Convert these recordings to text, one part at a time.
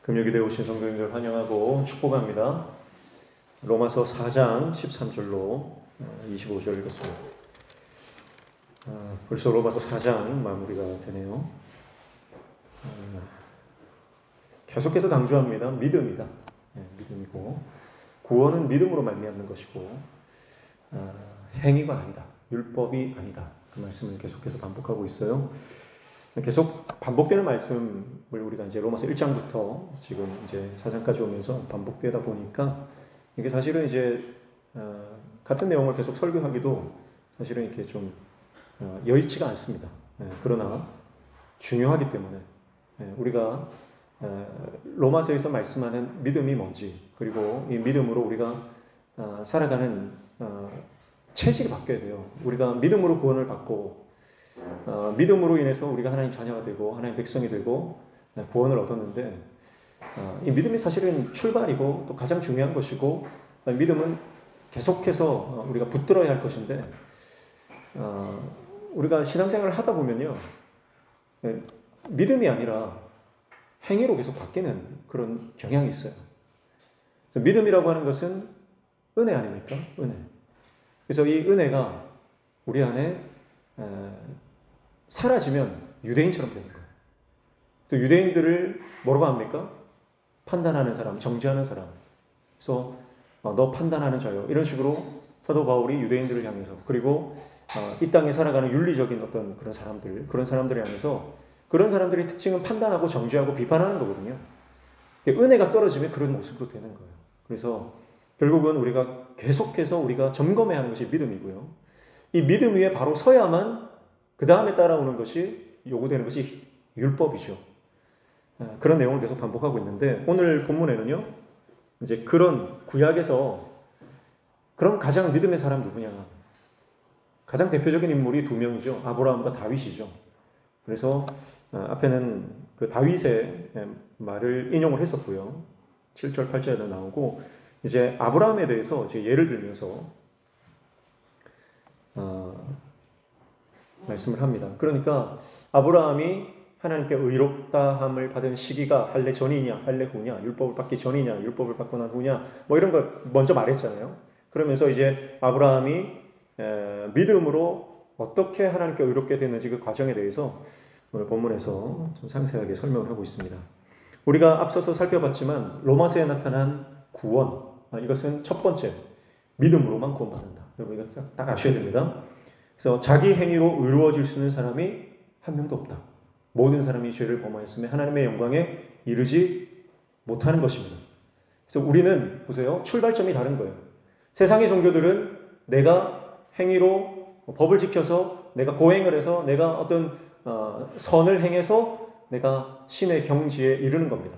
금요기도에 오신 성도님들 환영하고 축복합니다. 로마서 4장 13절로 25절 읽었습니다. 벌써 로마서 4장 마무리가 되네요. 계속해서 강조합니다. 믿음이다. 믿음이고 구원은 믿음으로 말미암는 것이고 행위가 아니다. 율법이 아니다. 그 말씀을 계속해서 반복하고 있어요. 계속 반복되는 말씀을 우리가 이제 로마서 1장부터 지금 이제 4장까지 오면서 반복되다 보니까 이게 사실은 이제 같은 내용을 계속 설교하기도 사실은 이렇게 좀 여의치가 않습니다. 그러나 중요하기 때문에 우리가 로마서에서 말씀하는 믿음이 뭔지, 그리고 이 믿음으로 우리가 살아가는 체질이 바뀌어야 돼요. 우리가 믿음으로 구원을 받고 믿음으로 인해서 우리가 하나님 자녀가 되고 하나님 백성이 되고 구원을 얻었는데 이 믿음이 사실은 출발이고 또 가장 중요한 것이고, 믿음은 계속해서 우리가 붙들어야 할 것인데 우리가 신앙생활을 하다 보면요, 믿음이 아니라 행위로 계속 바뀌는 그런 경향이 있어요. 그래서 믿음이라고 하는 것은 은혜 아닙니까? 은혜. 그래서 이 은혜가 우리 안에 사라지면 유대인처럼 되는 거예요. 또 유대인들을 뭐라고 합니까? 판단하는 사람, 정죄하는 사람. 그래서 너 판단하는 자요. 이런 식으로 사도 바울이 유대인들을 향해서, 그리고 이 땅에 살아가는 윤리적인 어떤 그런 사람들을 향해서, 그런 사람들의 특징은 판단하고 정죄하고 비판하는 거거든요. 은혜가 떨어지면 그런 모습으로 되는 거예요. 그래서 결국은 우리가 계속해서 우리가 점검해야 하는 것이 믿음이고요. 이 믿음 위에 바로 서야만 그 다음에 따라오는 것이, 요구되는 것이 율법이죠. 그런 내용을 계속 반복하고 있는데, 오늘 본문에는요, 이제 그런 구약에서 그럼 가장 믿음의 사람 누구냐? 가장 대표적인 인물이 두 명이죠. 아브라함과 다윗이죠. 그래서 앞에는 그 다윗의 말을 인용을 했었고요. 7절, 8절에도 나오고, 이제 아브라함에 대해서 이제 예를 들면서 말씀을 합니다. 그러니까 아브라함이 하나님께 의롭다함을 받은 시기가 할례 전이냐, 할례 후냐, 율법을 받기 전이냐, 율법을 받고 난 후냐, 뭐 이런 걸 먼저 말했잖아요. 그러면서 이제 아브라함이 믿음으로 어떻게 하나님께 의롭게 됐는지 그 과정에 대해서 오늘 본문에서 좀 상세하게 설명을 하고 있습니다. 우리가 앞서서 살펴봤지만 로마서에 나타난 구원, 이것은 첫 번째 믿음으로만 구원받는다. 여러분 이거 딱 아셔야 됩니다. 그래서 자기 행위로 의로워질 수 있는 사람이 한 명도 없다. 모든 사람이 죄를 범하였으며 하나님의 영광에 이르지 못하는 것입니다. 그래서 우리는 보세요, 출발점이 다른 거예요. 세상의 종교들은 내가 행위로 법을 지켜서 내가 고행을 해서 내가 어떤 선을 행해서 내가 신의 경지에 이르는 겁니다.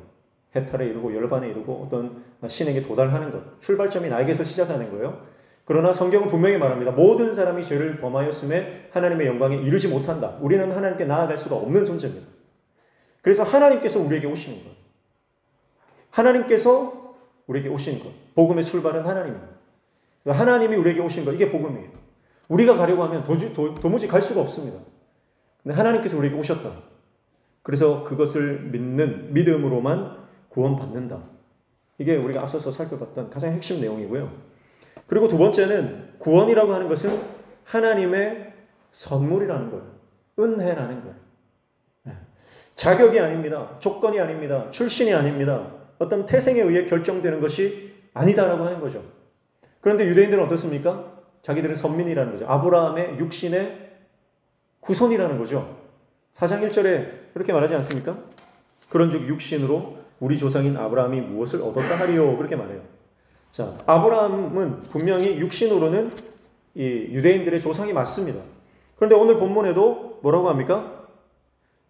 해탈에 이르고 열반에 이르고 어떤 신에게 도달하는 것. 출발점이 나에게서 시작하는 거예요. 그러나 성경은 분명히 말합니다. 모든 사람이 죄를 범하였음에 하나님의 영광에 이르지 못한다. 우리는 하나님께 나아갈 수가 없는 존재입니다. 그래서 하나님께서 우리에게 오시는 것. 하나님께서 우리에게 오시는 것. 복음의 출발은 하나님입니다. 하나님이 우리에게 오신 것. 이게 복음이에요. 우리가 가려고 하면 도무지 갈 수가 없습니다. 근데 하나님께서 우리에게 오셨다. 그래서 그것을 믿는 믿음으로만 구원받는다. 이게 우리가 앞서서 살펴봤던 가장 핵심 내용이고요. 그리고 두 번째는 구원이라고 하는 것은 하나님의 선물이라는 거예요. 은혜라는 거예요. 자격이 아닙니다. 조건이 아닙니다. 출신이 아닙니다. 어떤 태생에 의해 결정되는 것이 아니다라고 하는 거죠. 그런데 유대인들은 어떻습니까? 자기들은 선민이라는 거죠. 아브라함의 육신의 후손이라는 거죠. 4장 1절에 그렇게 말하지 않습니까? 그런즉 육신으로 우리 조상인 아브라함이 무엇을 얻었다 하리요, 그렇게 말해요. 자, 아브라함은 분명히 육신으로는 이 유대인들의 조상이 맞습니다. 그런데 오늘 본문에도 뭐라고 합니까?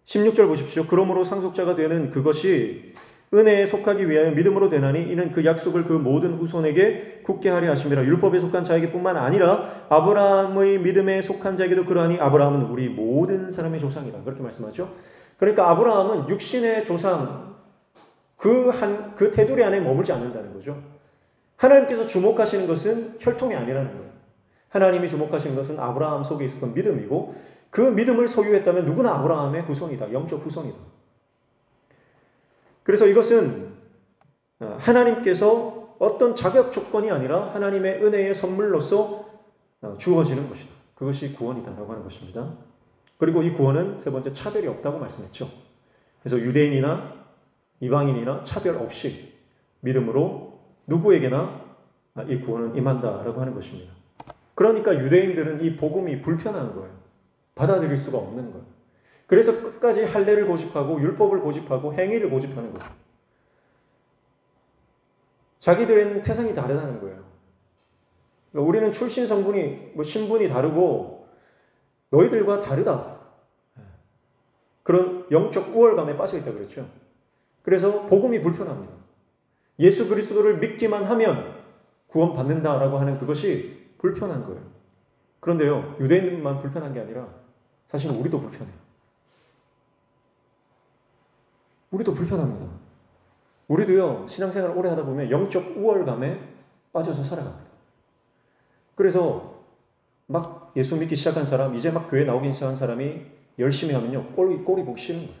16절 보십시오. 그러므로 상속자가 되는 그것이 은혜에 속하기 위하여 믿음으로 되나니 이는 그 약속을 그 모든 후손에게 굳게 하려 하심이라. 율법에 속한 자에게뿐만 아니라 아브라함의 믿음에 속한 자에게도 그러하니 아브라함은 우리 모든 사람의 조상이다. 그렇게 말씀하죠. 그러니까 아브라함은 육신의 조상, 그 테두리 안에 머물지 않는다는 거죠. 하나님께서 주목하시는 것은 혈통이 아니라는 거예요. 하나님이 주목하시는 것은 아브라함 속에 있었던 믿음이고, 그 믿음을 소유했다면 누구나 아브라함의 후손이다. 영적 후손이다. 그래서 이것은 하나님께서 어떤 자격 조건이 아니라 하나님의 은혜의 선물로서 주어지는 것이다. 그것이 구원이다라고 하는 것입니다. 그리고 이 구원은 세 번째 차별이 없다고 말씀했죠. 그래서 유대인이나 이방인이나 차별 없이 믿음으로 누구에게나 이 구원은 임한다라고 하는 것입니다. 그러니까 유대인들은 이 복음이 불편한 거예요. 받아들일 수가 없는 거예요. 그래서 끝까지 할례를 고집하고 율법을 고집하고 행위를 고집하는 거예요. 자기들은 태생이 다르다는 거예요. 그러니까 우리는 출신 성분이 신분이 다르고 너희들과 다르다. 그런 영적 우월감에 빠져 있다 그랬죠. 그래서 복음이 불편합니다. 예수 그리스도를 믿기만 하면 구원받는다라고 하는 그것이 불편한 거예요. 그런데요, 유대인들만 불편한 게 아니라 사실 우리도 불편해요. 우리도 불편합니다. 우리도요, 신앙생활을 오래 하다 보면 영적 우월감에 빠져서 살아갑니다. 그래서 막 예수 믿기 시작한 사람, 이제 막 교회 나오기 시작한 사람이 열심히 하면요, 꼴이 보기 싫은 거예요.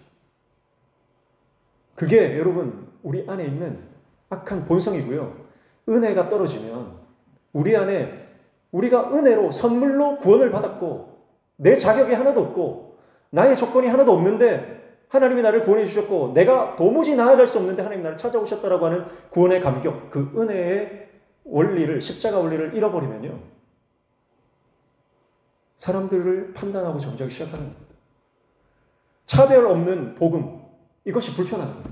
그게 여러분, 우리 안에 있는 악한 본성이고요. 은혜가 떨어지면 우리 안에 우리가 은혜로 선물로 구원을 받았고 내 자격이 하나도 없고 나의 조건이 하나도 없는데 하나님이 나를 구원해 주셨고 내가 도무지 나아갈 수 없는데 하나님이 나를 찾아오셨다라고 하는 구원의 감격, 그 은혜의 원리를, 십자가 원리를 잃어버리면요, 사람들을 판단하고 정죄하기 시작하는 겁니다. 차별 없는 복음, 이것이 불편한 거예요.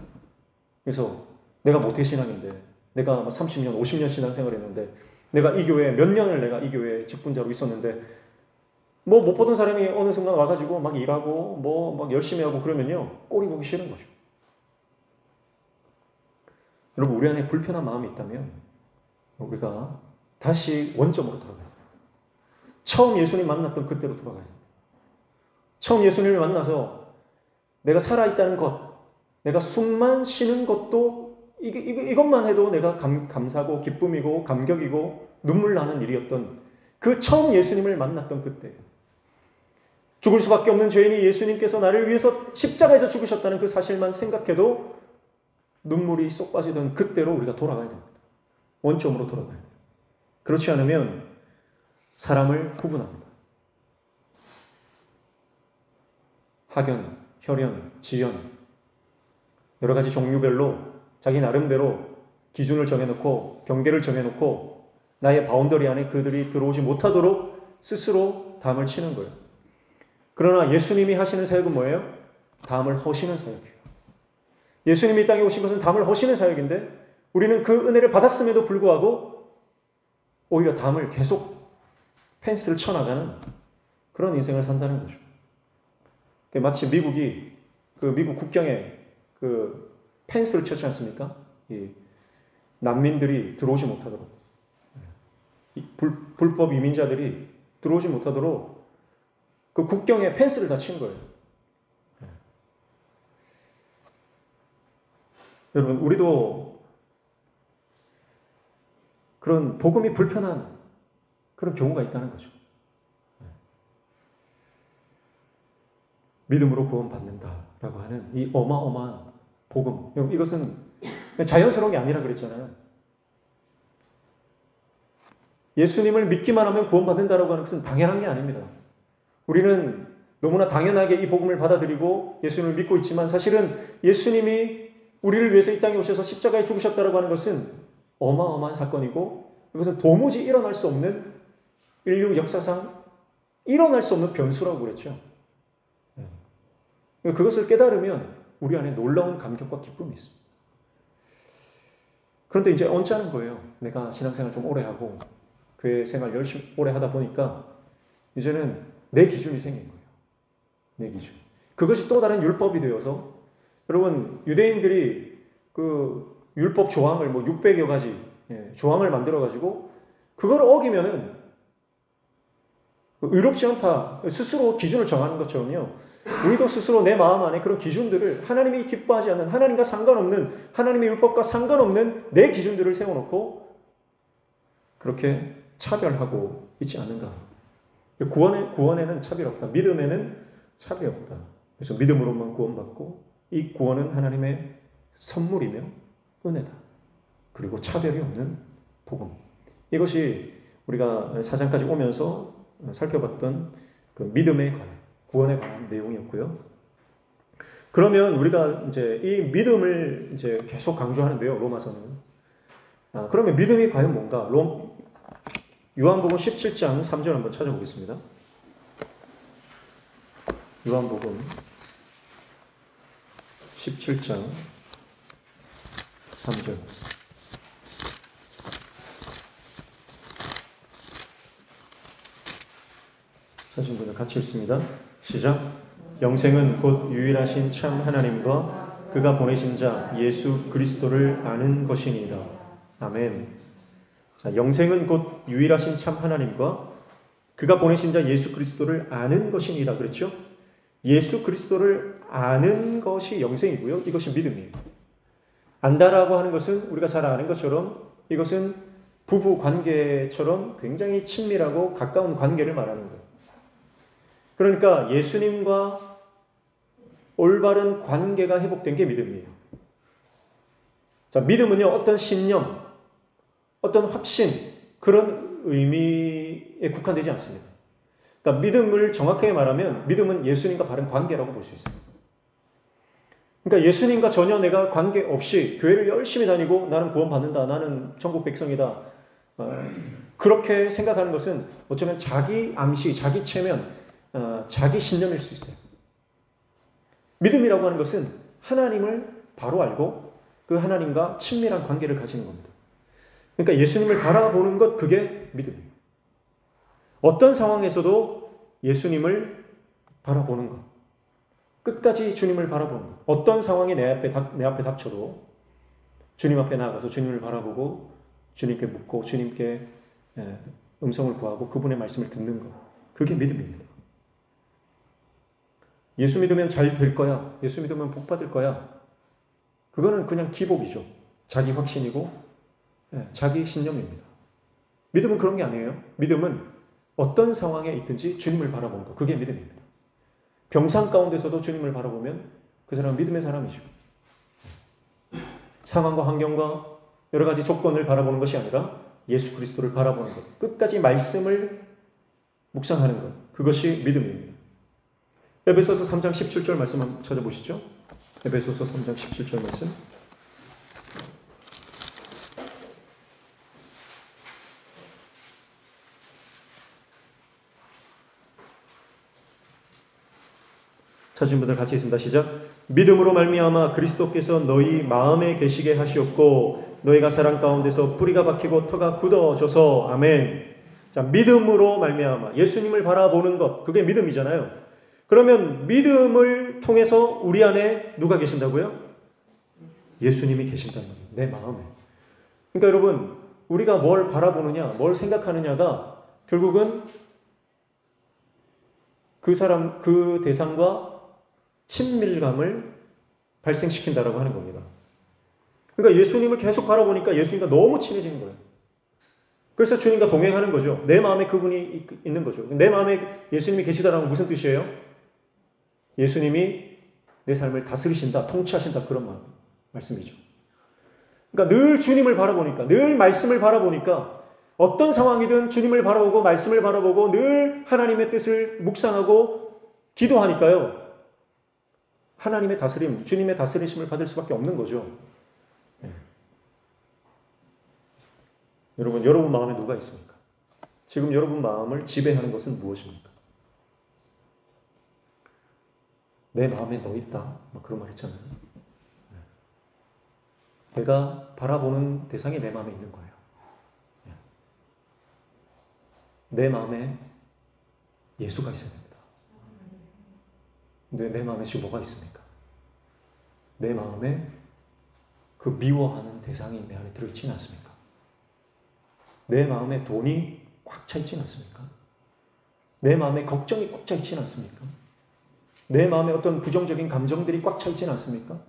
그래서 내가 모태신앙인데 내가 30년, 50년 신앙생활했는데 내가 이 교회에 몇 년을 내가 이 교회에 직분자로 있었는데 뭐 못 보던 사람이 어느 순간 와가지고 막 일하고 뭐 막 열심히 하고 그러면요, 꼴이 보기 싫은 거죠. 여러분, 우리 안에 불편한 마음이 있다면 우리가 다시 원점으로 돌아가야 돼요. 처음 예수님 만났던 그때로 돌아가야 돼요. 처음 예수님을 만나서 내가 살아있다는 것, 내가 숨만 쉬는 것도 이것만 해도 내가 감사고 기쁨이고 감격이고 눈물 나는 일이었던 그 처음 예수님을 만났던 그때, 죽을 수밖에 없는 죄인이 예수님께서 나를 위해서 십자가에서 죽으셨다는 그 사실만 생각해도 눈물이 쏙 빠지던 그때로 우리가 돌아가야 됩니다. 원점으로 돌아가야 돼요. 그렇지 않으면 사람을 구분합니다. 학연, 혈연, 지연, 여러 가지 종류별로 자기 나름대로 기준을 정해놓고 경계를 정해놓고 나의 바운더리 안에 그들이 들어오지 못하도록 스스로 담을 치는 거예요. 그러나 예수님이 하시는 사역은 뭐예요? 담을 허시는 사역이에요. 예수님이 이 땅에 오신 것은 담을 허시는 사역인데 우리는 그 은혜를 받았음에도 불구하고 오히려 담을 계속 펜스를 쳐나가는 그런 인생을 산다는 거죠. 마치 미국이 그 미국 국경에 그 펜스를 쳤지 않습니까? 이 난민들이 들어오지 못하도록, 불법 이민자들이 들어오지 못하도록 그 국경에 펜스를 다 친 거예요. 여러분, 우리도 그런 복음이 불편한 그런 경우가 있다는 거죠. 믿음으로 구원받는다라고 하는 이 어마어마한 복음. 이것은 자연스러운 게 아니라 그랬잖아요. 예수님을 믿기만 하면 구원받는다라고 하는 것은 당연한 게 아닙니다. 우리는 너무나 당연하게 이 복음을 받아들이고 예수님을 믿고 있지만 사실은 예수님이 우리를 위해서 이 땅에 오셔서 십자가에 죽으셨다라고 하는 것은 어마어마한 사건이고 이것은 도무지 일어날 수 없는 인류 역사상 일어날 수 없는 변수라고 그랬죠. 그것을 깨달으면 우리 안에 놀라운 감격과 기쁨이 있습니다. 그런데 이제 언짢은 거예요. 내가 신앙생활 좀 오래 하고 교회 생활 열심히 오래 하다 보니까 이제는 내 기준이 생긴 거예요. 내 기준. 그것이 또 다른 율법이 되어서 여러분, 유대인들이 그 율법 조항을 600여 가지 조항을 만들어 가지고 그걸 어기면은 의롭지 않다 스스로 기준을 정하는 것처럼요. 우리도 스스로 내 마음 안에 그런 기준들을 하나님이 기뻐하지 않는, 하나님과 상관없는, 하나님의 율법과 상관없는 내 기준들을 세워놓고 그렇게 차별하고 있지 않은가. 구원에는 차별 없다. 믿음에는 차별 없다. 그래서 믿음으로만 구원받고 이 구원은 하나님의 선물이며 은혜다. 그리고 차별이 없는 복음. 이것이 우리가 4장까지 오면서 살펴봤던 그 믿음에 관한, 구원에 관한 내용이었고요. 그러면 우리가 이제 이 믿음을 이제 계속 강조하는데요, 로마서는. 그러면 믿음이 과연 뭔가? 요한복음 17장 3절 한번 찾아보겠습니다. 요한복음 17장 3절. 사신 분들 같이 읽습니다. 시작. 영생은 곧 유일하신 참 하나님과 그가 보내신 자 예수 그리스도를 아는 것이니라. 아멘. 자, 영생은 곧 유일하신 참 하나님과 그가 보내신 자 예수 그리스도를 아는 것이니라 그랬죠? 예수 그리스도를 아는 것이 영생이고요. 이것이 믿음이에요. 안다라고 하는 것은 우리가 잘 아는 것처럼 이것은 부부 관계처럼 굉장히 친밀하고 가까운 관계를 말하는 거예요. 그러니까 예수님과 올바른 관계가 회복된 게 믿음이에요. 자, 믿음은요, 어떤 신념, 어떤 확신, 그런 의미에 국한되지 않습니다. 그러니까 믿음을 정확하게 말하면 믿음은 예수님과 바른 관계라고 볼 수 있습니다. 그러니까 예수님과 전혀 내가 관계 없이 교회를 열심히 다니고 나는 구원받는다, 나는 천국 백성이다, 그렇게 생각하는 것은 어쩌면 자기 암시, 자기 체면, 자기 신념일 수 있어요. 믿음이라고 하는 것은 하나님을 바로 알고 그 하나님과 친밀한 관계를 가지는 겁니다. 그러니까 예수님을 바라보는 것, 그게 믿음이에요. 어떤 상황에서도 예수님을 바라보는 것, 끝까지 주님을 바라보는 것. 어떤 상황이 내 앞에 닥쳐도 주님 앞에 나아가서 주님을 바라보고 주님께 묻고 주님께 음성을 구하고 그분의 말씀을 듣는 것, 그게 믿음입니다. 예수 믿으면 잘 될 거야. 예수 믿으면 복 받을 거야. 그거는 그냥 기복이죠. 자기 확신이고 자기 신념입니다. 믿음은 그런 게 아니에요. 믿음은 어떤 상황에 있든지 주님을 바라보는 것. 그게 믿음입니다. 병상 가운데서도 주님을 바라보면 그 사람은 믿음의 사람이죠. 상황과 환경과 여러 가지 조건을 바라보는 것이 아니라 예수 그리스도를 바라보는 것. 끝까지 말씀을 묵상하는 것. 그것이 믿음입니다. 에베소서 3장 17절 말씀 한번 찾아보시죠. 에베소서 3장 17절 말씀. 찾으신 분들 같이 있습니다. 시작. 믿음으로 말미암아 그리스도께서 너희 마음에 계시게 하시었고 너희가 사랑 가운데서 뿌리가 박히고 터가 굳어져서 아멘. 자, 믿음으로 말미암아 예수님을 바라보는 것, 그게 믿음이잖아요. 그러면 믿음을 통해서 우리 안에 누가 계신다고요? 예수님이 계신다는 거예요. 내 마음에. 그러니까 여러분, 우리가 뭘 바라보느냐, 뭘 생각하느냐가 결국은 그 사람, 그 대상과 친밀감을 발생시킨다라고 하는 겁니다. 그러니까 예수님을 계속 바라보니까 예수님과 너무 친해지는 거예요. 그래서 주님과 동행하는 거죠. 내 마음에 그분이 있는 거죠. 내 마음에 예수님이 계시다라는 건 무슨 뜻이에요? 예수님이 내 삶을 다스리신다, 통치하신다, 그런 말씀이죠. 그러니까 늘 주님을 바라보니까, 늘 말씀을 바라보니까 어떤 상황이든 주님을 바라보고 말씀을 바라보고 늘 하나님의 뜻을 묵상하고 기도하니까요. 하나님의 다스림, 주님의 다스리심을 받을 수밖에 없는 거죠. 네. 여러분 마음에 누가 있습니까? 지금 여러분 마음을 지배하는 것은 무엇입니까? 내 마음에 너 있다. 그런 말 있잖아요. 내가 바라보는 대상이 내 마음에 있는 거예요. 내 마음에 예수가 있어야 됩니다. 근데 내 마음에 지금 뭐가 있습니까? 내 마음에 그 미워하는 대상이 내 안에 들어있지는 않습니까? 내 마음에 돈이 꽉 차 있지는 않습니까? 내 마음에 걱정이 꽉 차 있지는 않습니까? 내 마음에 어떤 부정적인 감정들이 꽉 차 있지는 않습니까?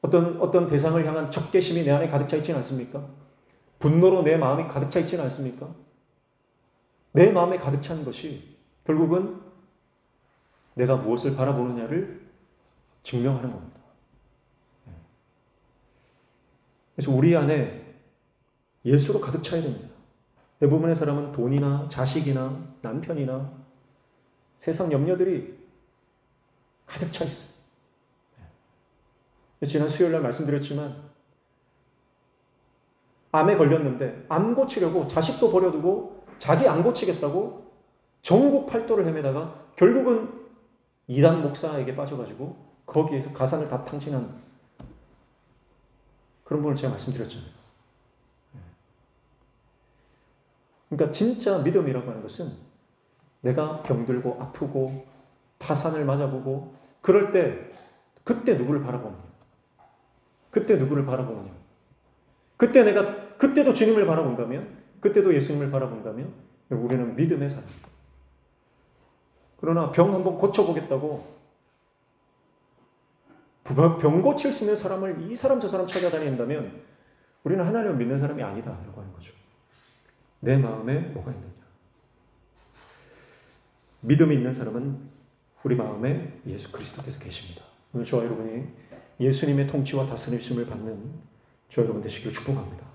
어떤 대상을 향한 적개심이 내 안에 가득 차 있지는 않습니까? 분노로 내 마음이 가득 차 있지는 않습니까? 내 마음에 가득 찬 것이 결국은 내가 무엇을 바라보느냐를 증명하는 겁니다. 그래서 우리 안에 예수로 가득 차야 됩니다. 대부분의 사람은 돈이나 자식이나 남편이나 세상 염려들이 가득 차 있어요. 지난 수요일 날 말씀드렸지만 암에 걸렸는데 암 고치려고 자식도 버려두고 자기 암 고치겠다고 전국 팔도를 헤매다가 결국은 이단 목사에게 빠져가지고 거기에서 가산을 다 탕진한 그런 분을 제가 말씀드렸잖아요. 그러니까 진짜 믿음이라고 하는 것은 내가 병들고 아프고 파산을 맞아보고 그럴 때 그때 누구를 바라보느냐. 그때 누구를 바라보느냐. 그때도 주님을 바라본다면, 그때도 예수님을 바라본다면 우리는 믿음의 사람입니다. 그러나 병 한번 고쳐보겠다고 병 고칠 수 있는 사람을 이 사람 저 사람 찾아다닌다면 우리는 하나님을 믿는 사람이 아니다라고 하는 거죠. 내 마음에 뭐가 있느냐. 믿음이 있는 사람은 우리 마음에 예수 그리스도께서 계십니다. 오늘 저와 여러분이 예수님의 통치와 다스리심을 받는 저와 여러분 되시길 축복합니다.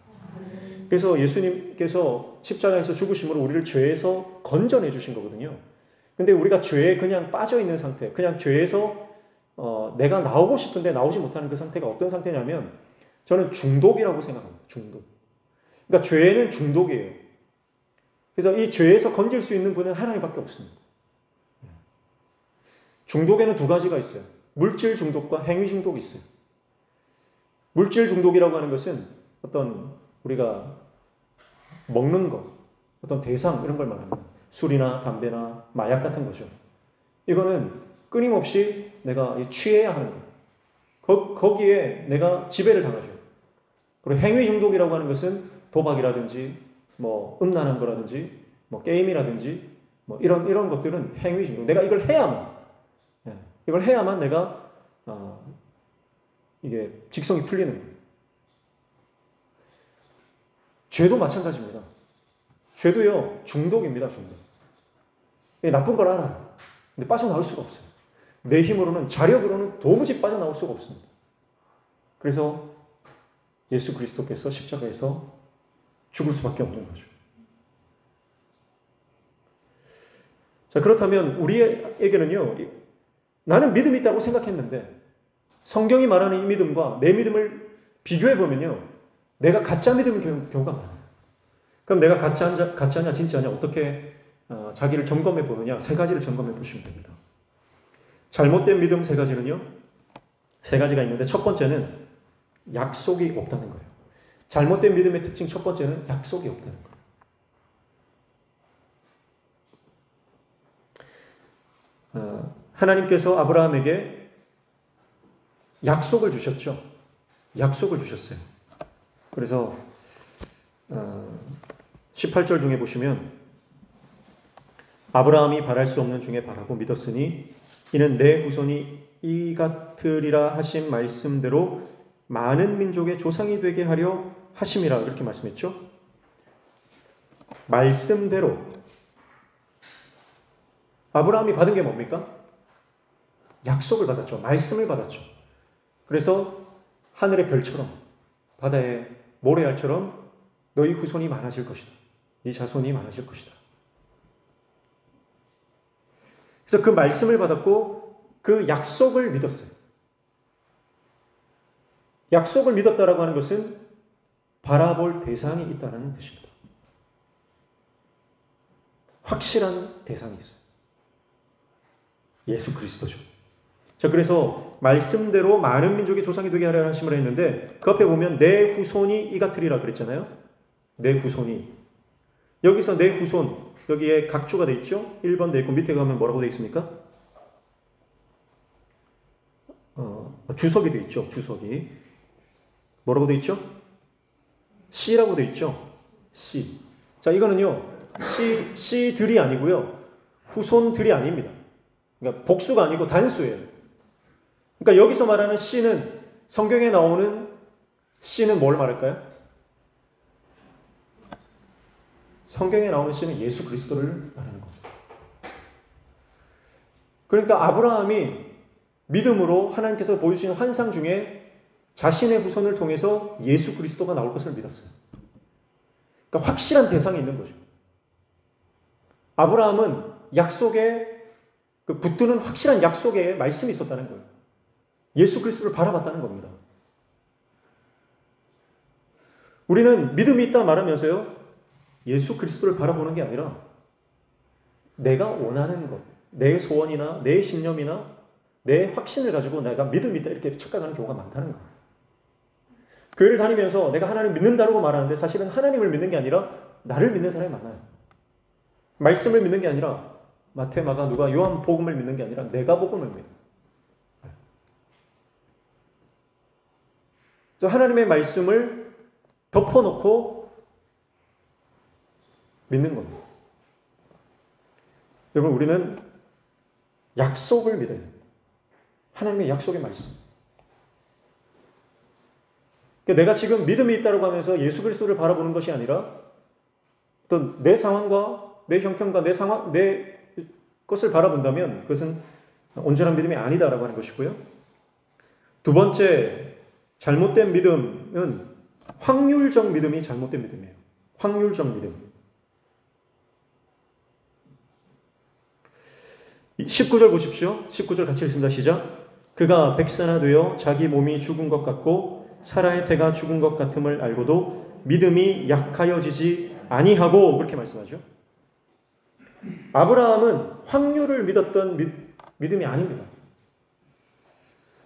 그래서 예수님께서 십자가에서 죽으심으로 우리를 죄에서 건져내 주신 거거든요. 근데 우리가 죄에 그냥 빠져 있는 상태, 그냥 죄에서 내가 나오고 싶은데 나오지 못하는 그 상태가 어떤 상태냐면 저는 중독이라고 생각합니다. 중독. 그러니까 죄는 중독이에요. 그래서 이 죄에서 건질 수 있는 분은 하나님밖에 없습니다. 중독에는 두 가지가 있어요. 물질 중독과 행위 중독이 있어요. 물질 중독이라고 하는 것은 어떤 우리가 먹는 것, 어떤 대상 이런 걸 말합니다. 술이나 담배나 마약 같은 거죠. 이거는 끊임없이 내가 취해야 하는 거예요. 거기에 내가 지배를 당하죠. 그리고 행위 중독이라고 하는 것은 도박이라든지 뭐 음란한 거라든지 뭐 게임이라든지 뭐 이런 것들은 행위 중독. 내가 이걸 해야만 내가 이게 직성이 풀리는 거예요. 죄도 마찬가지입니다. 죄도요 중독입니다. 중독. 나쁜 걸 알아요. 근데 빠져나올 수가 없어요. 내 힘으로는 자력으로는 도무지 빠져나올 수가 없습니다. 그래서 예수 그리스도께서 십자가에서 죽을 수밖에 없는 거죠. 자, 그렇다면 우리에게는요, 나는 믿음이 있다고 생각했는데 성경이 말하는 이 믿음과 내 믿음을 비교해 보면요, 내가 가짜 믿음인 경우가 많아요. 그럼 내가 가짜냐 진짜냐 어떻게 자기를 점검해 보느냐? 세 가지를 점검해 보시면 됩니다. 잘못된 믿음 세 가지는요, 세 가지가 있는데 첫 번째는 약속이 없다는 거예요. 잘못된 믿음의 특징 첫 번째는 약속이 없다는 거예요. 하나님께서 아브라함에게 약속을 주셨죠. 약속을 주셨어요. 그래서 18절 중에 보시면 아브라함이 바랄 수 없는 중에 바라고 믿었으니 이는 내 후손이 이 같으리라 하신 말씀대로 많은 민족의 조상이 되게 하려 하심이라 그렇게 말씀했죠. 말씀대로 아브라함이 받은 게 뭡니까? 약속을 받았죠. 말씀을 받았죠. 그래서 하늘의 별처럼 바다의 모래알처럼 너희 후손이 많아질 것이다. 네 자손이 많아질 것이다. 그래서 그 말씀을 받았고 그 약속을 믿었어요. 약속을 믿었다라고 하는 것은 바라볼 대상이 있다는 뜻입니다. 확실한 대상이 있어요. 예수 그리스도죠. 자, 그래서 말씀대로 많은 민족의 조상이 되게 하려 하심을 했는데 그 앞에 보면 내 후손이 이 같으리라 그랬잖아요. 내 후손이. 여기서 내 후손, 여기에 각주가 돼 있죠. 1번 돼 있고 밑에 가면 뭐라고 돼 있습니까? 주석이 돼 있죠. 주석이. 뭐라고 돼 있죠? 씨라고 돼 있죠. 씨. 자, 이거는요. 씨들이 아니고요. 후손들이 아닙니다. 그러니까 복수가 아니고 단수예요. 그러니까 여기서 말하는 씨는 성경에 나오는 씨는 뭘 말할까요? 성경에 나오는 씨는 예수 그리스도를 말하는 겁니다. 그러니까 아브라함이 믿음으로 하나님께서 보여주신 환상 중에 자신의 후손을 통해서 예수 그리스도가 나올 것을 믿었어요. 그러니까 확실한 대상이 있는 거죠. 아브라함은 약속에 붙드는 확실한 약속에 말씀이 있었다는 거예요. 예수 그리스도를 바라봤다는 겁니다. 우리는 믿음이 있다 말하면서요, 예수 그리스도를 바라보는 게 아니라 내가 원하는 것, 내 소원이나 내 신념이나 내 확신을 가지고 내가 믿음이 있다 이렇게 착각하는 경우가 많다는 거예요. 교회를 다니면서 내가 하나님을 믿는다고 말하는데 사실은 하나님을 믿는 게 아니라 나를 믿는 사람이 많아요. 말씀을 믿는 게 아니라 마태, 마가, 누가, 요한 복음을 믿는 게 아니라 내가 복음을 믿는 거예요. 그래서 하나님의 말씀을 덮어놓고 믿는 겁니다. 여러분, 우리는 약속을 믿어야 됩니다. 하나님의 약속의 말씀. 그러니까 내가 지금 믿음이 있다고 하면서 예수 그리스도를 바라보는 것이 아니라 어떤 내 상황과 내 형편과 내 상황, 내 것을 바라본다면 그것은 온전한 믿음이 아니다라고 하는 것이고요. 두 번째, 잘못된 믿음은 확률적 믿음이 잘못된 믿음이에요. 확률적 믿음. 19절 보십시오. 19절 같이 읽습니다. 시작. 그가 백사나 되어 자기 몸이 죽은 것 같고 사라의 태가 죽은 것 같음을 알고도 믿음이 약하여지지 아니하고, 그렇게 말씀하죠. 아브라함은 확률을 믿었던 믿음이 아닙니다.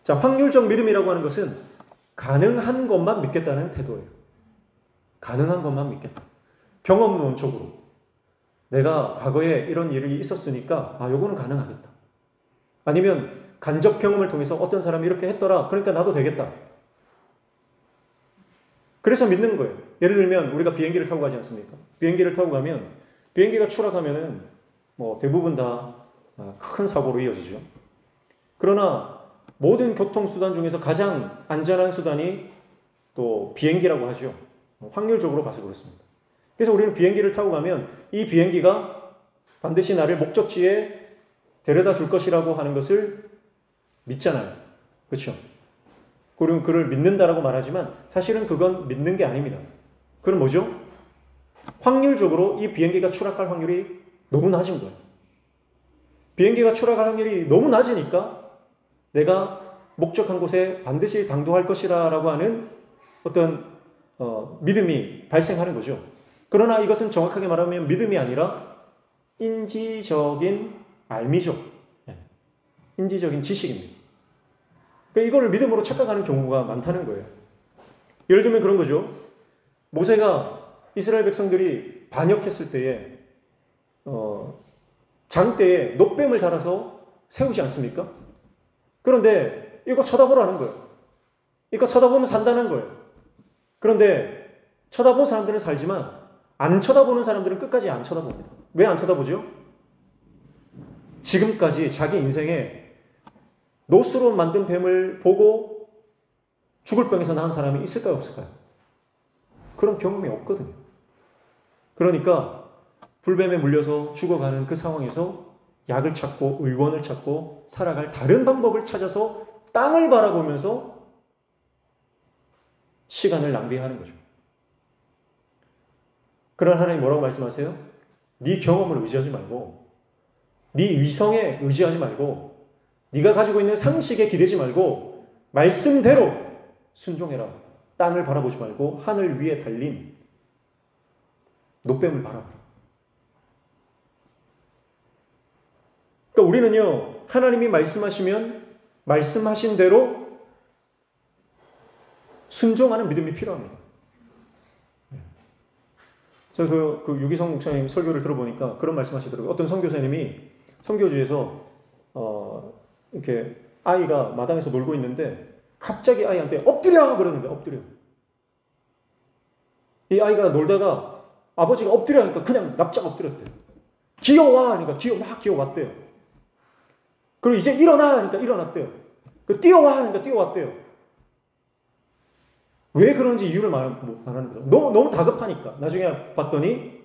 자, 확률적 믿음이라고 하는 것은 가능한 것만 믿겠다는 태도예요. 가능한 것만 믿겠다. 경험론적으로 내가 과거에 이런 일이 있었으니까 요거는 가능하겠다. 아니면 간접 경험을 통해서 어떤 사람이 이렇게 했더라, 그러니까 나도 되겠다. 그래서 믿는 거예요. 예를 들면 우리가 비행기를 타고 가지 않습니까? 비행기를 타고 가면 비행기가 추락하면은 대부분 다 큰 사고로 이어지죠. 그러나 모든 교통수단 중에서 가장 안전한 수단이 또 비행기라고 하죠. 확률적으로 봐서 그렇습니다. 그래서 우리는 비행기를 타고 가면 이 비행기가 반드시 나를 목적지에 데려다 줄 것이라고 하는 것을 믿잖아요. 그렇죠? 그리고 그를 믿는다라고 말하지만 사실은 그건 믿는 게 아닙니다. 그건 뭐죠? 확률적으로 이 비행기가 추락할 확률이 너무 낮은 거예요. 비행기가 추락할 확률이 너무 낮으니까 내가 목적한 곳에 반드시 당도할 것이라고 하는 어떤 믿음이 발생하는 거죠. 그러나 이것은 정확하게 말하면 믿음이 아니라 인지적인 알미죠. 인지적인 지식입니다. 이거를 믿음으로 착각하는 경우가 많다는 거예요. 예를 들면 그런 거죠. 모세가 이스라엘 백성들이 반역했을 때에 장대에 놋뱀을 달아서 세우지 않습니까? 그런데 이거 쳐다보라는 거예요. 이거 쳐다보면 산다는 거예요. 그런데 쳐다본 사람들은 살지만 안 쳐다보는 사람들은 끝까지 안 쳐다봅니다. 왜 안 쳐다보죠? 지금까지 자기 인생에 놋으로 만든 뱀을 보고 죽을 병에서 나은 사람이 있을까요? 없을까요? 그런 경험이 없거든요. 그러니까 불뱀에 물려서 죽어가는 그 상황에서 약을 찾고 의원을 찾고 살아갈 다른 방법을 찾아서 땅을 바라보면서 시간을 낭비하는 거죠. 그러나 하나님 뭐라고 말씀하세요? 네 경험을 의지하지 말고, 네 위성에 의지하지 말고, 네가 가지고 있는 상식에 기대지 말고 말씀대로 순종해라. 땅을 바라보지 말고 하늘 위에 달린 놋뱀을 바라보라. 그러니까 우리는요, 하나님이 말씀하시면 말씀하신 대로 순종하는 믿음이 필요합니다. 제가 그 유기성 목사님 설교를 들어보니까 그런 말씀하시더라고요. 어떤 선교사님이 선교지에서 이렇게 아이가 마당에서 놀고 있는데 갑자기 아이한테 엎드려! 그러는데 엎드려. 이 아이가 놀다가 아버지가 엎드려 하니까 그냥 납작 엎드렸대요. 기어와! 하니까 막 기어왔대요. 그리고 이제 일어나! 하니까 일어났대요. 뛰어와! 하니까 뛰어왔대요. 왜 그런지 이유를 말하는 거죠. 너무 다급하니까. 나중에 봤더니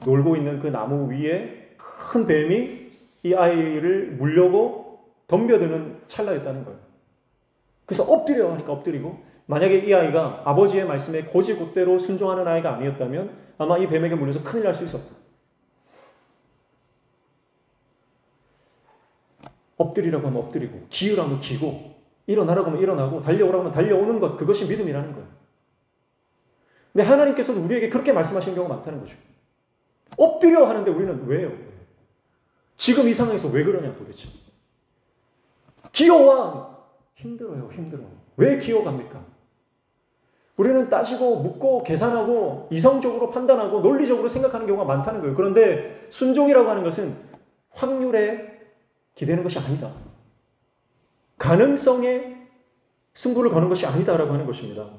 놀고 있는 그 나무 위에 큰 뱀이 이 아이를 물려고 덤벼드는 찰나였다는 거예요. 그래서 엎드려 하니까 엎드리고 만약에 이 아이가 아버지의 말씀에 곧이곧대로 순종하는 아이가 아니었다면 아마 이 뱀에게 물려서 큰일 날 수 있었다. 엎드리라고 하면 엎드리고, 기으라면 기고, 일어나라고 하면 일어나고, 달려오라고 하면 달려오는 것, 그것이 믿음이라는 거예요. 근데 하나님께서도 우리에게 그렇게 말씀하시는 경우가 많다는 거죠. 엎드려 하는데 우리는 왜요? 지금 이 상황에서 왜 그러냐 도대체. 기어와! 힘들어요, 힘들어. 왜 기어갑니까? 우리는 따지고 묻고 계산하고 이성적으로 판단하고 논리적으로 생각하는 경우가 많다는 거예요. 그런데 순종이라고 하는 것은 확률에 기대는 것이 아니다. 가능성에 승부를 거는 것이 아니다라고 하는 것입니다.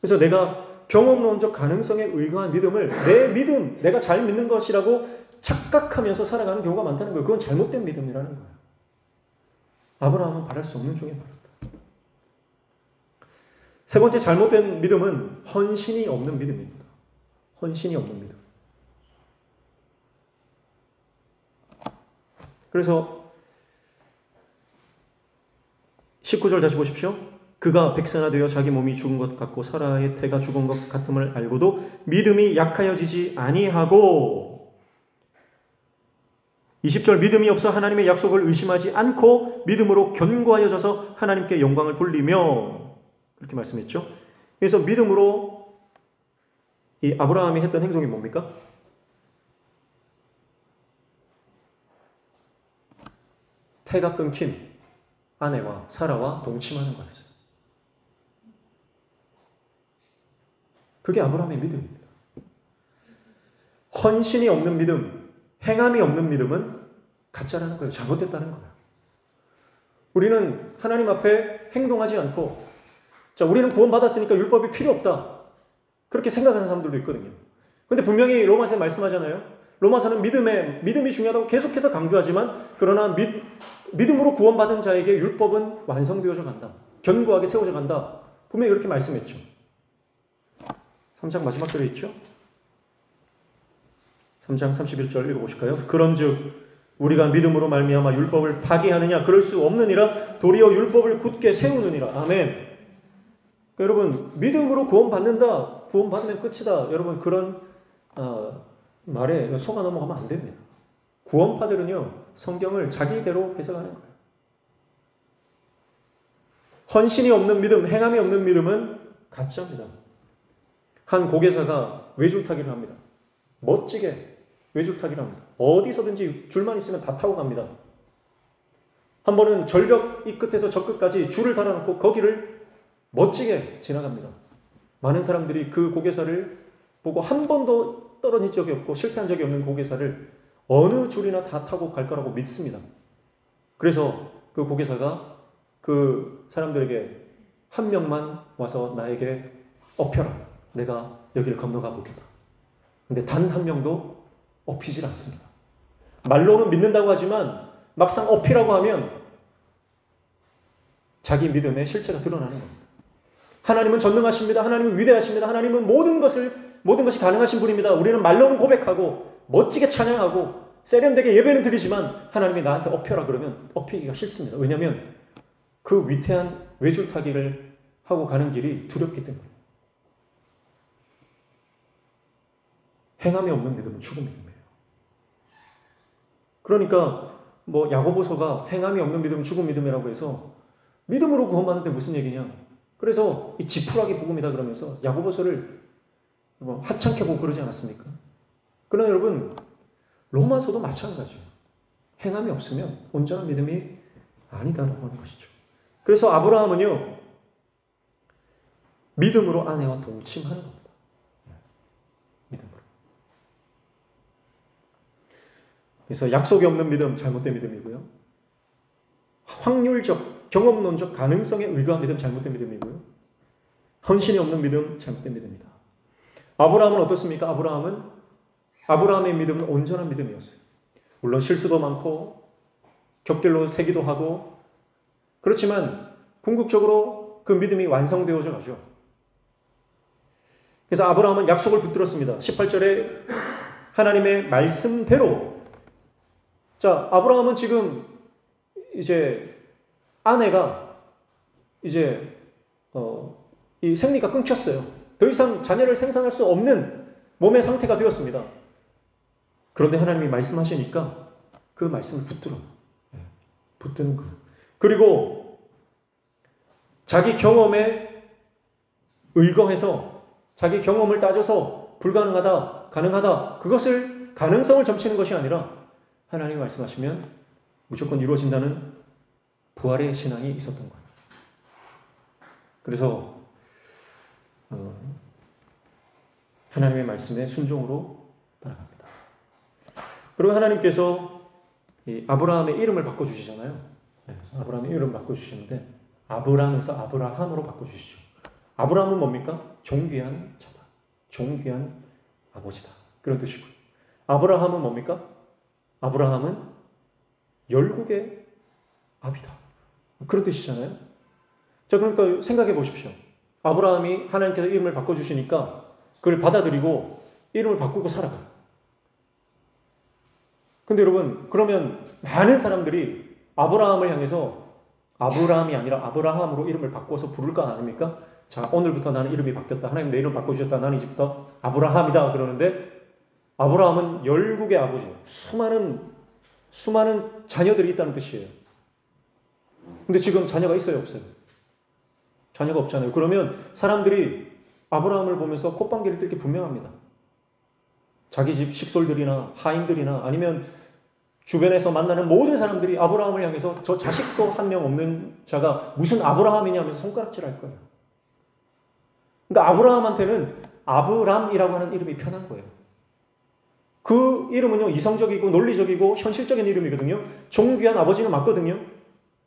그래서 내가 경험론적 가능성에 의거한 믿음을 내 믿음, 내가 잘 믿는 것이라고 착각하면서 살아가는 경우가 많다는 거예요. 그건 잘못된 믿음이라는 거예요. 아브라함은 바랄 수 없는 중에 바랐다. 세 번째 잘못된 믿음은 헌신이 없는 믿음입니다. 헌신이 없는 믿음. 그래서 19절 다시 보십시오. 그가 백세나 되어 자기 몸이 죽은 것 같고 사라의 태가 죽은 것 같음을 알고도 믿음이 약하여지지 아니하고 20절 믿음이 없어 하나님의 약속을 의심하지 않고 믿음으로 견고하여져서 하나님께 영광을 돌리며 그렇게 말씀했죠. 그래서 믿음으로 이 아브라함이 했던 행동이 뭡니까? 태가 끊긴 아내와 사라와 동침하는 거였어요. 그게 아브라함의 믿음입니다. 헌신이 없는 믿음, 행함이 없는 믿음은 가짜라는 거예요. 잘못됐다는 거예요. 우리는 하나님 앞에 행동하지 않고 자, 우리는 구원받았으니까 율법이 필요 없다. 그렇게 생각하는 사람들도 있거든요. 근데 분명히 로마서에 말씀하잖아요. 로마서는 믿음이 중요하다고 계속해서 강조하지만 그러나 믿음으로 구원받은 자에게 율법은 완성되어져 간다. 견고하게 세워져 간다. 분명히 이렇게 말씀했죠. 3장 마지막 절에 있죠. 3장 31절 읽어보실까요? 그런즉 우리가 믿음으로 말미암아 율법을 파기하느냐? 그럴 수 없느니라. 도리어 율법을 굳게 세우느니라. 아멘. 여러분 믿음으로 구원받는다. 구원받으면 끝이다. 여러분 그런 말에 속아 넘어가면 안 됩니다. 구원파들은요 성경을 자기대로 해석하는 거예요. 헌신이 없는 믿음, 행함이 없는 믿음은 가짜입니다. 한 고개사가 외줄타기를 합니다. 멋지게 외줄타기를 합니다. 어디서든지 줄만 있으면 다 타고 갑니다. 한 번은 절벽 이 끝에서 저 끝까지 줄을 달아놓고 거기를 멋지게 지나갑니다. 많은 사람들이 그 고개사를 보고 한 번도 떨어진 적이 없고 실패한 적이 없는 고개사를 어느 줄이나 다 타고 갈 거라고 믿습니다. 그래서 그 고개사가 그 사람들에게 한 명만 와서 나에게 엎혀라. 내가 여기를 건너가 보겠다. 근데 단 한 명도 엎히질 않습니다. 말로는 믿는다고 하지만 막상 엎히라고 하면 자기 믿음의 실체가 드러나는 겁니다. 하나님은 전능하십니다. 하나님은 위대하십니다. 하나님은 모든 것이 가능하신 분입니다. 우리는 말로는 고백하고 멋지게 찬양하고 세련되게 예배는 드리지만 하나님이 나한테 엎혀라 그러면 엎히기가 싫습니다. 왜냐하면 그 위태한 외줄타기를 하고 가는 길이 두렵기 때문에. 행함이 없는 믿음은 죽은 믿음이에요. 그러니까 야고보서가 행함이 없는 믿음은 죽은 믿음이라고 해서 믿음으로 구원받는데 무슨 얘기냐. 그래서 이 지푸라기 복음이다 그러면서 야고보서를 하찮게 보고 그러지 않았습니까? 그러나 여러분 로마서도 마찬가지예요. 행함이 없으면 온전한 믿음이 아니다라고 하는 것이죠. 그래서 아브라함은요 믿음으로 아내와 동침하는 겁니다. 믿음으로. 그래서 약속이 없는 믿음 잘못된 믿음이고요. 확률적, 경험론적 가능성에 의거한 믿음 잘못된 믿음이고요. 헌신이 없는 믿음 잘못된 믿음이다. 아브라함은 어떻습니까? 아브라함의 믿음은 온전한 믿음이었어요. 물론 실수도 많고 격들로 세기도 하고 그렇지만 궁극적으로 그 믿음이 완성되어져 가죠. 그래서 아브라함은 약속을 붙들었습니다. 18절에 하나님의 말씀대로. 자, 아브라함은 지금 이제 아내가 이제 이 생리가 끊겼어요. 더 이상 자녀를 생산할 수 없는 몸의 상태가 되었습니다. 그런데 하나님이 말씀하시니까 그 말씀을 붙들어요. 붙드는 거예요. 그리고 자기 경험에 의거해서 자기 경험을 따져서 불가능하다, 가능하다, 그것을 가능성을 점치는 것이 아니라 하나님이 말씀하시면 무조건 이루어진다는 부활의 신앙이 있었던 거예요. 그래서 하나님의 말씀에 순종으로 따라갑니다. 그리고 하나님께서 이 아브라함의 이름을 바꿔주시잖아요. 아브라함의 이름을 바꿔주시는데 아브람에서 아브라함으로 바꿔주시죠. 아브라함은 뭡니까? 존귀한 자다. 존귀한 아버지다. 그런 뜻이고요. 아브라함은 뭡니까? 아브라함은 열국의 아비다. 그런 뜻이잖아요. 자, 그러니까 생각해 보십시오. 아브라함이 하나님께서 이름을 바꿔주시니까 그걸 받아들이고 이름을 바꾸고 살아가요. 근데 여러분, 그러면 많은 사람들이 아브라함을 향해서 아브라함이 아니라 아브라함으로 이름을 바꿔서 부를 거 아닙니까? 자, 오늘부터 나는 이름이 바뀌었다. 하나님 내 이름 바꿔주셨다. 나는 이제부터 아브라함이다. 그러는데 아브라함은 열국의 아버지, 수많은 자녀들이 있다는 뜻이에요. 근데 지금 자녀가 있어요, 없어요? 자녀가 없잖아요. 그러면 사람들이 아브라함을 보면서 콧방귀를 낄 게 분명합니다. 자기 집 식솔들이나 하인들이나 아니면 주변에서 만나는 모든 사람들이 아브라함을 향해서 저 자식도 한 명 없는 자가 무슨 아브라함이냐 하면서 손가락질 할 거예요. 그러니까 아브라함한테는 아브람이라고 하는 이름이 편한 거예요. 그 이름은요, 이성적이고 논리적이고 현실적인 이름이거든요. 존귀한 아버지는 맞거든요.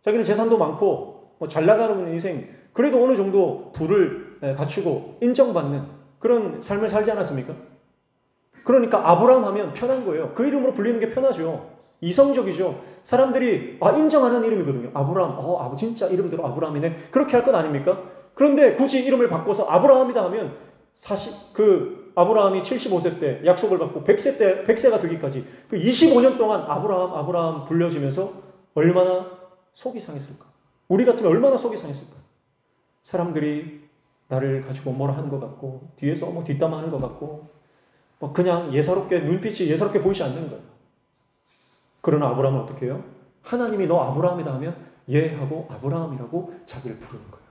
자기는 재산도 많고 잘 나가는 인생, 그래도 어느 정도 부를 갖추고 인정받는 그런 삶을 살지 않았습니까? 그러니까 아브람 하면 편한 거예요. 그 이름으로 불리는 게 편하죠. 이성적이죠. 사람들이 인정하는 이름이거든요. 아브람, 진짜 이름대로 아브람이네. 그렇게 할 것 아닙니까? 그런데 굳이 이름을 바꿔서 아브라함이다 하면 사실 그 아브라함이 75세 때 약속을 받고 100세가 되기까지 그 25년 동안 아브라함 불려지면서 얼마나 속이 상했을까? 우리 같으면 얼마나 속이 상했을까? 사람들이 나를 가지고 뭐라 하는 것 같고 뒤에서 뒷담화하는 것 같고 그냥 눈빛이 예사롭게 보이지 않는 거예요. 그러나 아브라함은 어떻게 해요? 하나님이 너 아브라함이다 하면 예 하고 아브라함이라고 자기를 부르는 거예요.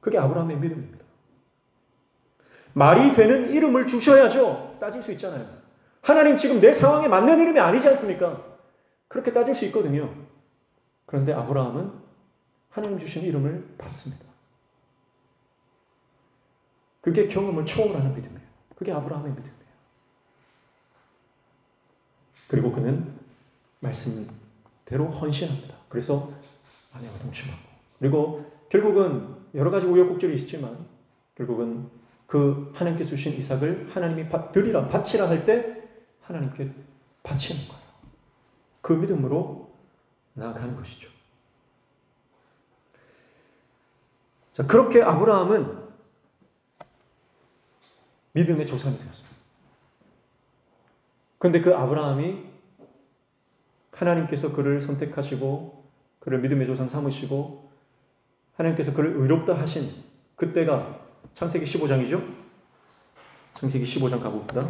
그게 아브라함의 믿음입니다. 말이 되는 이름을 주셔야죠. 따질 수 있잖아요. 하나님 지금 내 상황에 맞는 이름이 아니지 않습니까? 그렇게 따질 수 있거든요. 그런데 아브라함은 하나님 주신 이름을 받습니다. 그게 경험을 초월하는 믿음이에요. 그게 아브라함의 믿음이에요. 그리고 그는 말씀대로 헌신합니다. 그래서 아내와 동침하고, 그리고 결국은 여러 가지 우여곡절이 있지만 결국은 그 하나님께 주신 이삭을 하나님이 바치라 할 때 하나님께 바치는 거예요. 그 믿음으로 나아가는 것이죠. 자, 그렇게 아브라함은 믿음의 조상이 되었습니다. 그런데 그 아브라함이 하나님께서 그를 선택하시고 그를 믿음의 조상 삼으시고 하나님께서 그를 의롭다 하신 그때가 창세기 15장이죠? 창세기 15장 가봅니다.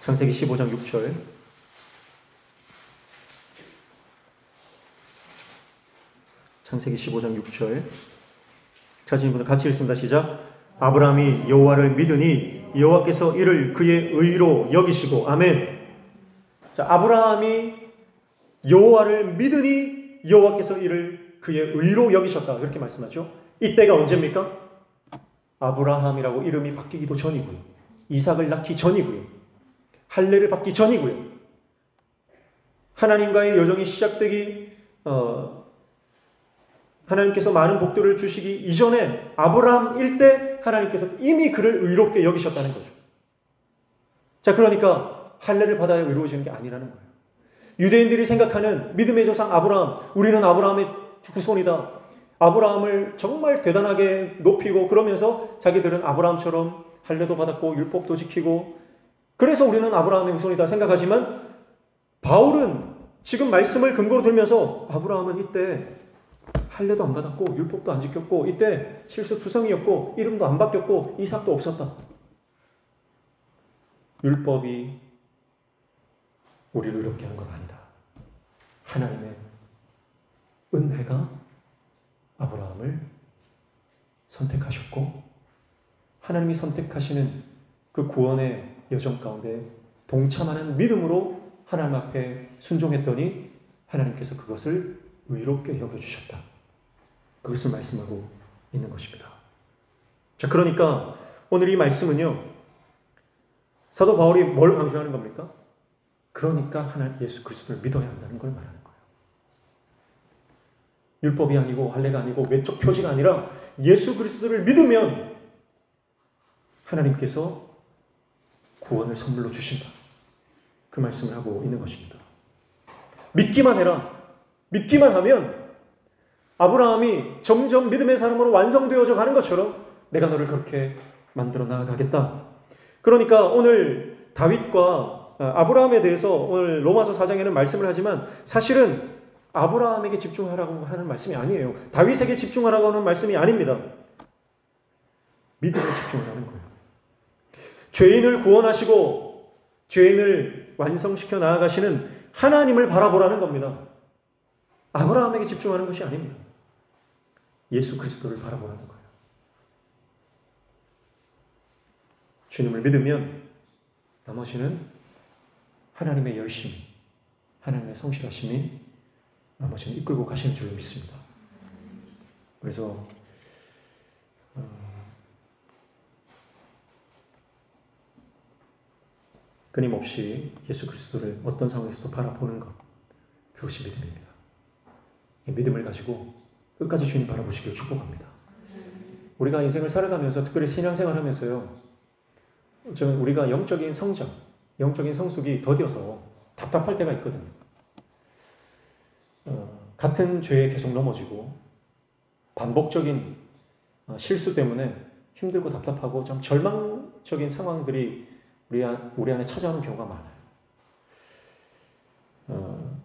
창세기 15장 6절. 창세기 15장 6절. 찾으신 분들 같이 읽습니다. 시작. 아브라함이 여호와를 믿으니 여호와께서 이를 그의 의로 여기시고. 아멘. 자, 아브라함이 여호와를 믿으니 여호와께서 이를 그의 의로 여기셨다. 그렇게 말씀하죠. 이때가 언제입니까? 아브라함이라고 이름이 바뀌기도 전이고요. 이삭을 낳기 전이고요. 할례를 받기 전이고요. 하나님과의 여정이 시작되기 하나님께서 많은 복들을 주시기 이전에 아브라함일 때 하나님께서 이미 그를 의롭게 여기셨다는 거죠. 자, 그러니까 할례를 받아야 의로워지는 게 아니라는 거예요. 유대인들이 생각하는 믿음의 조상 아브라함, 우리는 아브라함의 후손이다. 아브라함을 정말 대단하게 높이고 그러면서 자기들은 아브라함처럼 할례도 받았고 율법도 지키고 그래서 우리는 아브라함의 후손이다 생각하지만 바울은 지금 말씀을 근거로 들면서 아브라함은 이때 할례도 안 받았고 율법도 안 지켰고 이때 실수투성이었고 이름도 안 바뀌었고 이삭도 없었다. 율법이 우리를 의롭게 하는 건 아니다. 하나님의 은혜가 아브라함을 선택하셨고 하나님이 선택하시는 그 구원의 여정 가운데 동참하는 믿음으로 하나님 앞에 순종했더니 하나님께서 그것을 의롭게 여겨주셨다. 그것을 말씀하고 있는 것입니다. 자, 그러니까 오늘 이 말씀은요, 사도 바울이 뭘 강조하는 겁니까? 그러니까 하나님 예수 그리스도를 믿어야 한다는 걸 말하는 거예요. 율법이 아니고 할례가 아니고 외적 표지가 아니라 예수 그리스도를 믿으면 하나님께서 구원을 선물로 주신다. 그 말씀을 하고 있는 것입니다. 믿기만 해라. 믿기만 하면 아브라함이 점점 믿음의 사람으로 완성되어져 가는 것처럼 내가 너를 그렇게 만들어 나아가겠다. 그러니까 오늘 다윗과 아브라함에 대해서 오늘 로마서 4장에는 말씀을 하지만 사실은 아브라함에게 집중하라고 하는 말씀이 아니에요. 다윗에게 집중하라고 하는 말씀이 아닙니다. 믿음에 집중하라는 거예요. 죄인을 구원하시고 죄인을 완성시켜 나아가시는 하나님을 바라보라는 겁니다. 아브라함에게 집중하는 것이 아닙니다. 예수 그리스도를 바라보라는 거예요. 주님을 믿으면 나머지는 하나님의 열심이, 하나님의 성실하심이 나머지는 이끌고 가시는 줄로 믿습니다. 그래서 끊임없이 예수 그리스도를 어떤 상황에서도 바라보는 것, 그것이 믿음입니다. 이 믿음을 가지고 끝까지 주님 바라보시길 축복합니다. 우리가 인생을 살아가면서 특별히 신앙생활 하면서요, 저는 우리가 영적인 성장, 영적인 성숙이 더뎌서 답답할 때가 있거든요. 같은 죄에 계속 넘어지고 반복적인 실수 때문에 힘들고 답답하고 좀 절망적인 상황들이 우리 안에 찾아오는 경우가 많아요.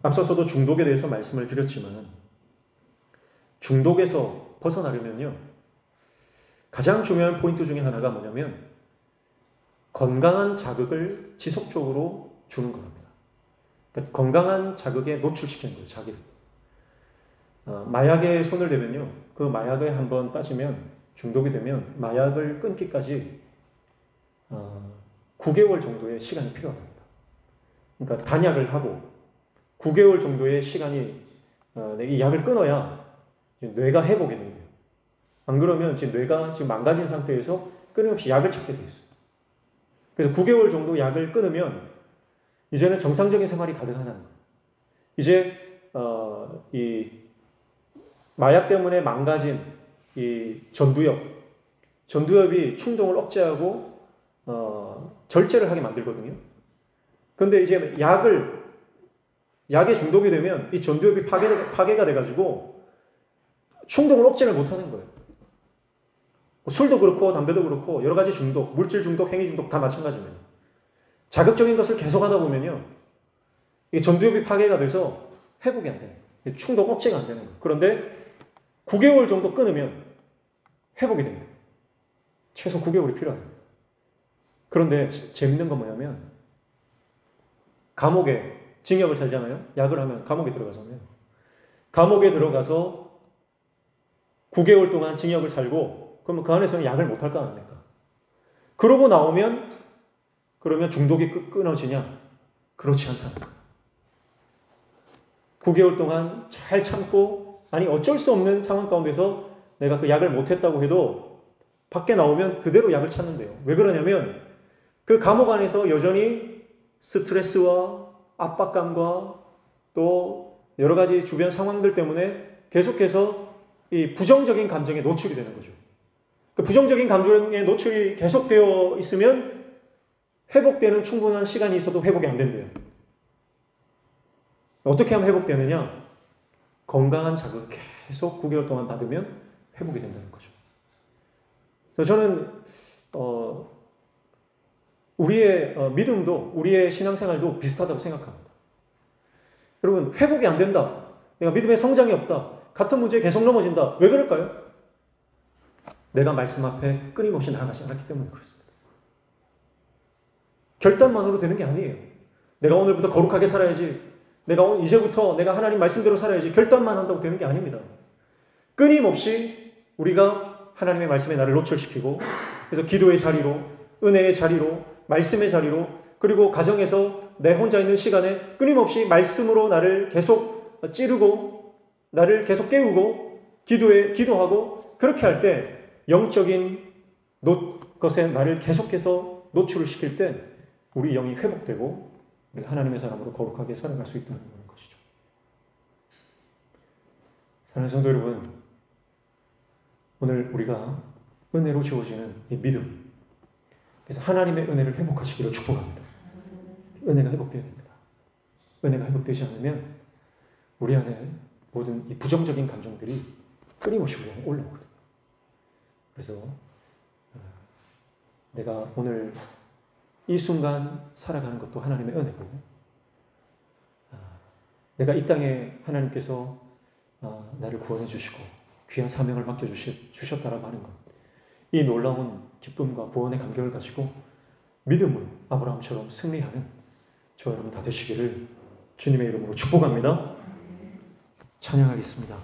앞서서도 중독에 대해서 말씀을 드렸지만 중독에서 벗어나려면요, 가장 중요한 포인트 중에 하나가 뭐냐면 건강한 자극을 지속적으로 주는 겁니다. 그러니까 건강한 자극에 노출시키는 거예요, 자기를. 마약에 손을 대면요, 그 마약에 한번 빠지면, 중독이 되면 마약을 끊기까지 9개월 정도의 시간이 필요합니다. 그러니까 단약을 하고 9개월 정도의 시간이 이 약을 끊어야 뇌가 회복이 된대요. 안 그러면 지금 뇌가 지금 망가진 상태에서 끊임없이 약을 찾게 돼 있어요. 그래서 9개월 정도 약을 끊으면 이제는 정상적인 생활이 가능하다는 거예요. 이제 이 마약 때문에 망가진 이 전두엽이 충동을 억제하고 절제를 하게 만들거든요. 그런데 이제 약에 중독이 되면 이 전두엽이 파괴가 돼가지고 충동을 억제를 못하는 거예요. 술도 그렇고 담배도 그렇고 여러 가지 중독, 물질 중독, 행위 중독 다 마찬가지입니다. 자극적인 것을 계속하다 보면요, 이 전두엽이 파괴가 돼서 회복이 안 돼요. 충동 억제가 안 되는 거예요. 그런데 9개월 정도 끊으면 회복이 됩니다. 최소 9개월이 필요합니다. 그런데 재밌는 건 뭐냐면 감옥에 징역을 살잖아요. 약을 하면 감옥에 들어가잖아요. 감옥에 들어가서 9개월 동안 징역을 살고 그러면 그 안에서는 약을 못할 거 아닙니까? 그러고 나오면 그러면 중독이 끊어지냐? 그렇지 않다는 거예요. 9개월 동안 잘 참고 어쩔 수 없는 상황 가운데서 내가 그 약을 못했다고 해도 밖에 나오면 그대로 약을 찾는데요. 왜 그러냐면 그 감옥 안에서 여전히 스트레스와 압박감과 또 여러 가지 주변 상황들 때문에 계속해서 이 부정적인 감정에 노출이 되는 거죠. 그 부정적인 감정에 노출이 계속되어 있으면 회복되는 충분한 시간이 있어도 회복이 안 된대요. 어떻게 하면 회복되느냐? 건강한 자극 계속 9개월 동안 받으면 회복이 된다는 거죠. 그래서 저는 우리의 믿음도 우리의 신앙생활도 비슷하다고 생각합니다. 여러분, 회복이 안 된다. 내가 믿음의 성장이 없다. 같은 문제에 계속 넘어진다. 왜 그럴까요? 내가 말씀 앞에 끊임없이 나아가지 않았기 때문에 그렇습니다. 결단만으로 되는 게 아니에요. 내가 오늘부터 거룩하게 살아야지. 이제부터 내가 하나님 말씀대로 살아야지. 결단만 한다고 되는 게 아닙니다. 끊임없이 우리가 하나님의 말씀에 나를 노출시키고, 그래서 기도의 자리로, 은혜의 자리로, 말씀의 자리로, 그리고 가정에서 내 혼자 있는 시간에 끊임없이 말씀으로 나를 계속 찌르고, 나를 계속 깨우고, 기도하고, 그렇게 할 때 영적인 것에 나를 계속해서 노출을 시킬 때 우리 영이 회복되고 우리가 하나님의 사람으로 거룩하게 살아갈 수 있다는 것이죠. 사랑하는 성도 여러분, 오늘 우리가 은혜로 주어지는 이 믿음, 그래서 하나님의 은혜를 회복하시기를 축복합니다. 은혜가 회복되어야 됩니다. 은혜가 회복되지 않으면 우리 안에 모든 이 부정적인 감정들이 끊임없이 우리 안에 올라오거든요. 그래서 내가 오늘 이 순간 살아가는 것도 하나님의 은혜고, 내가 이 땅에 하나님께서 나를 구원해 주시고 귀한 사명을 맡겨주셨다라고 하는 것, 이 놀라운 기쁨과 구원의 감격을 가지고 믿음으로 아브라함처럼 승리하는 저와 여러분 다 되시기를 주님의 이름으로 축복합니다. 찬양하겠습니다.